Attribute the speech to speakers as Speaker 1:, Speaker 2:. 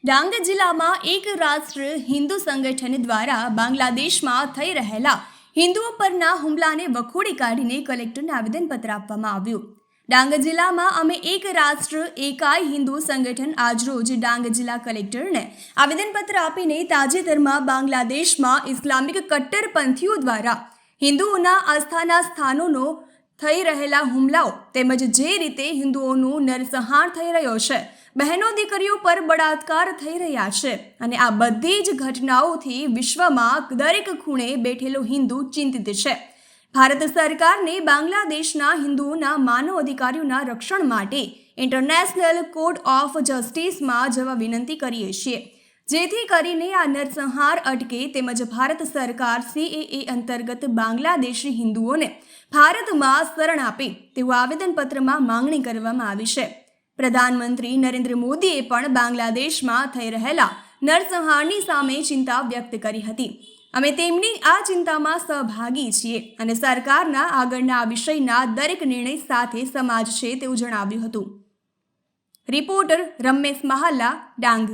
Speaker 1: ડાંગ જિલ્લામાં એક રાષ્ટ્ર હિન્દુ સંગઠન દ્વારા બાંગ્લાદેશમાં થઈ રહેલા હિન્દુઓ પરના હુમલાને વખોડી કાઢીને કલેક્ટરને આવેદનપત્ર આપવામાં આવ્યું। ડાંગ જિલ્લામાં અમે એક રાષ્ટ્ર એકાઈ હિન્દુ સંગઠન આજરોજ ડાંગ જિલ્લા કલેક્ટરને આવેદનપત્ર આપીને તાજેતરમાં બાંગ્લાદેશમાં ઇસ્લામિક કટ્ટરપંથીઓ દ્વારા હિન્દુઓના આસ્થાના સ્થાનોનો થઈ રહેલા હુમલાઓ તેમજ જે રીતે હિન્દુઓનું નરસંહાર થઈ રહ્યો છે, બહેનો દીકરીઓ પર બળાત્કાર થઈ રહ્યા છે અને આ બધી જ ઘટનાઓથી વિશ્વમાં દરેક ખૂણે બેઠેલો હિન્દુ ચિંતિત છે। ભારત સરકારને બાંગ્લાદેશના હિન્દુઓના માનવ અધિકારોના રક્ષણ માટે ઇન્ટરનેશનલ કોર્ટ ઓફ જસ્ટિસમાં જવા વિનંતી કરીએ છીએ, જેથી કરીને આ નરસંહાર અટકે તેમજ ભારત સરકાર CAA અંતર્ગત બાંગ્લાદેશી હિન્દુઓને ભારતમાં શરણ આપે તેવું આવેદનપત્રમાં માંગણી કરવામાં આવી છે। પ્રધાનમંત્રી નરેન્દ્ર મોદીએ પણ બાંગ્લાદેશમાં થઈ રહેલા નરસંહારની સામે ચિંતા વ્યક્ત કરી હતી। અમે તેમની આ ચિંતામાં સહભાગી છીએ અને સરકારના આગળના આ વિષયના દરેક નિર્ણય સાથે સમાજ છે તેવું જણાવ્યું હતું। રિપોર્ટર રમેશ મહાલા, ડાંગ।